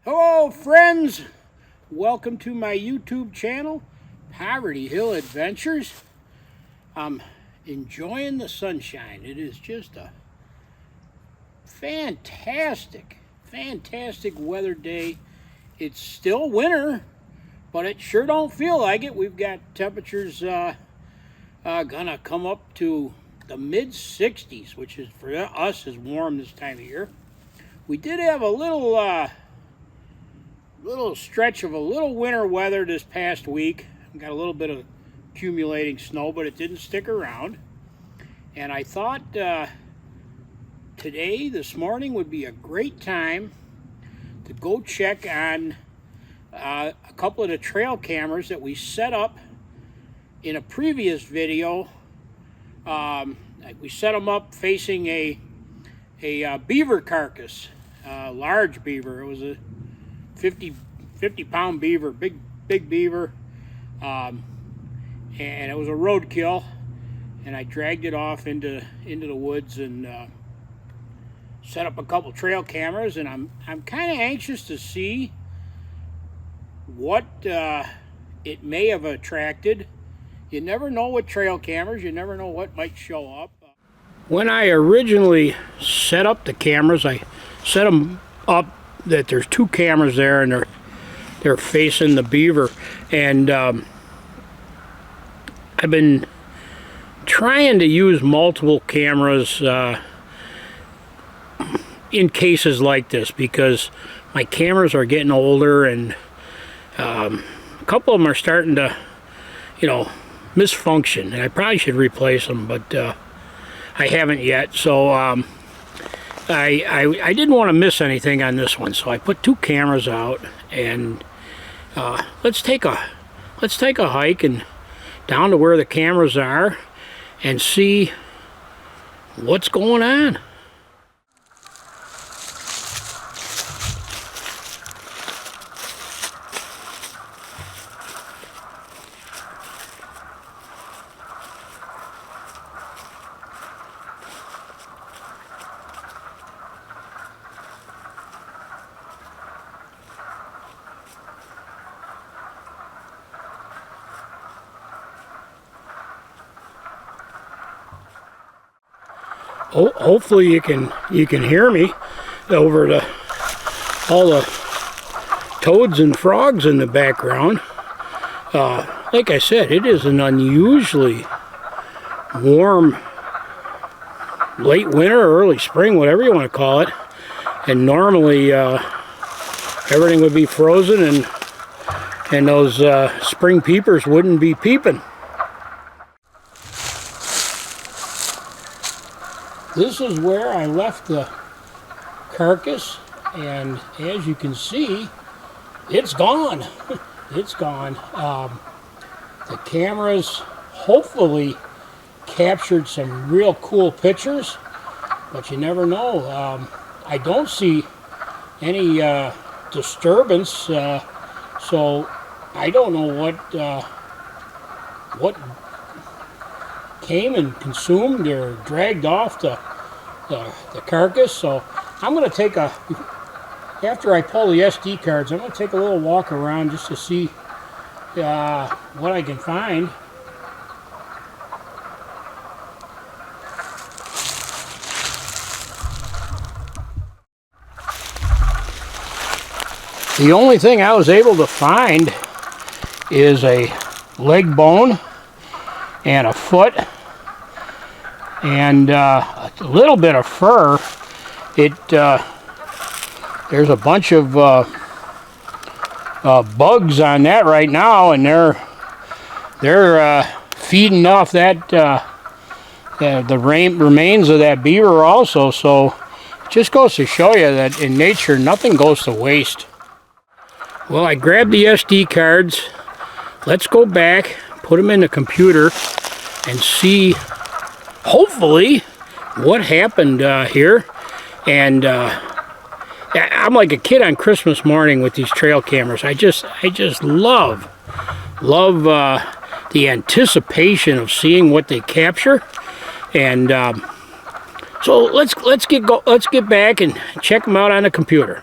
Hello friends, welcome to my YouTube channel, Poverty Hill Adventures. I'm enjoying the sunshine. It is just a fantastic weather day. It's still winter, but it sure don't feel like it. We've got temperatures gonna come up to the mid 60s, which is for us is warm this time of year. We did have a little stretch of a little winter weather this past week. Got a little bit of accumulating snow, but it didn't stick around. And I thought this morning would be a great time to go check on a couple of the trail cameras that we set up in a previous video. We set them up facing a beaver carcass, a large beaver. It was a 50 pound beaver, big beaver, and it was a roadkill, and I dragged it off into the woods and set up a couple trail cameras, and I'm kind of anxious to see what it may have attracted. You never know with trail cameras, you never know what might show up. When I originally set up the cameras, I set them up that there's two cameras there, and they're facing the beaver, and I've been trying to use multiple cameras in cases like this because my cameras are getting older, and a couple of them are starting to, misfunction, and I probably should replace them, but I haven't yet. So I didn't want to miss anything on this one, so I put two cameras out, and let's take a hike and down to where the cameras are and see what's going on. Hopefully you can hear me over all the toads and frogs in the background. Like I said, it is an unusually warm late winter or early spring, whatever you want to call it. And normally everything would be frozen, and those spring peepers wouldn't be peeping. This is where I left the carcass, and as you can see, it's gone. It's gone. The cameras hopefully captured some real cool pictures, but you never know. I don't see any disturbance, so I don't know what came and consumed or dragged off the carcass. So I'm going to take after I pull the SD cards, I'm going to take a little walk around just to see what I can find. The only thing I was able to find is a leg bone and a foot and a little bit of fur. There's a bunch of bugs on that right now, and they're feeding off that the remains of that beaver also. So it just goes to show you that in nature nothing goes to waste. Well, I grabbed the SD cards. Let's go back, put them in the computer, and see hopefully what happened here. And I'm like a kid on Christmas morning with these trail cameras. I just love the anticipation of seeing what they capture. And so let's get back and check them out on the computer.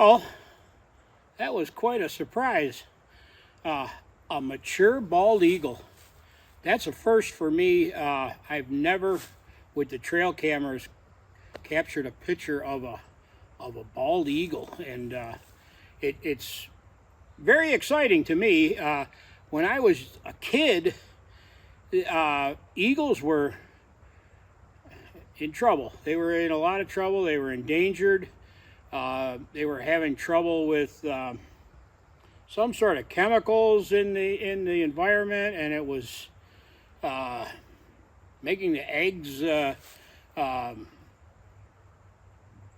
Well, that was quite a surprise. A mature bald eagle. That's a first for me. I've never, with the trail cameras, captured a picture of a bald eagle, and it's very exciting to me. When I was a kid, eagles were in trouble. They were in a lot of trouble. They were endangered. They were having trouble with some sort of chemicals in the environment, and it was making the eggs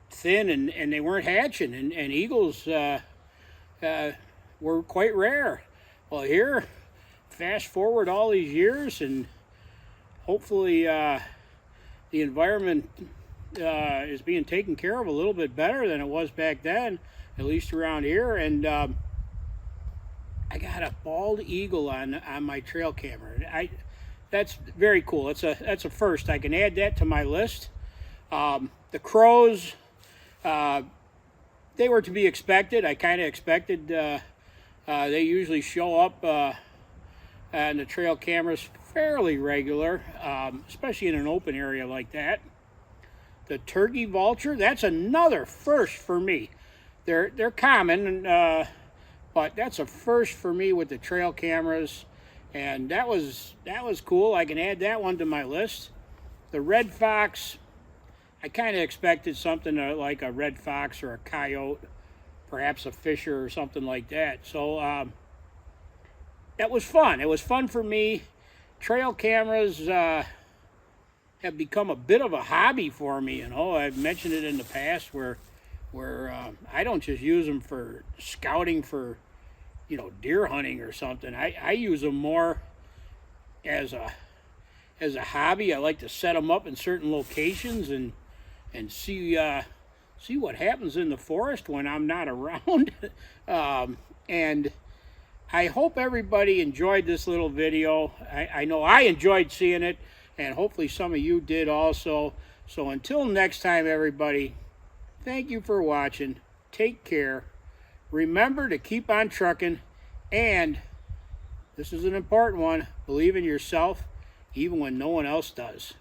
thin, and they weren't hatching, and eagles were quite rare. Well, here, fast forward all these years, and hopefully the environment is being taken care of a little bit better than it was back then, at least around here. And I got a bald eagle on my trail camera. That's very cool. That's a first. I can add that to my list. The crows, they were to be expected. I kind of expected. They usually show up on the trail cameras fairly regular, especially in an open area like that. The turkey vulture, that's another first for me. They're common, but that's a first for me with the trail cameras, and that was cool. I can add that one to my list. The red fox, I kind of expected something like a red fox or a coyote, perhaps a fisher or something like that. So that was fun. It was fun for me. Trail cameras have become a bit of a hobby for me. You know, I've mentioned it in the past where I don't just use them for scouting for, you know, deer hunting or something. I use them more as a hobby. I like to set them up in certain locations and see what happens in the forest when I'm not around. And I hope everybody enjoyed this little video. I know I enjoyed seeing it, and hopefully some of you did also. So until next time, everybody, thank you for watching. Take care. Remember to keep on trucking, and this is an important one, believe in yourself even when no one else does.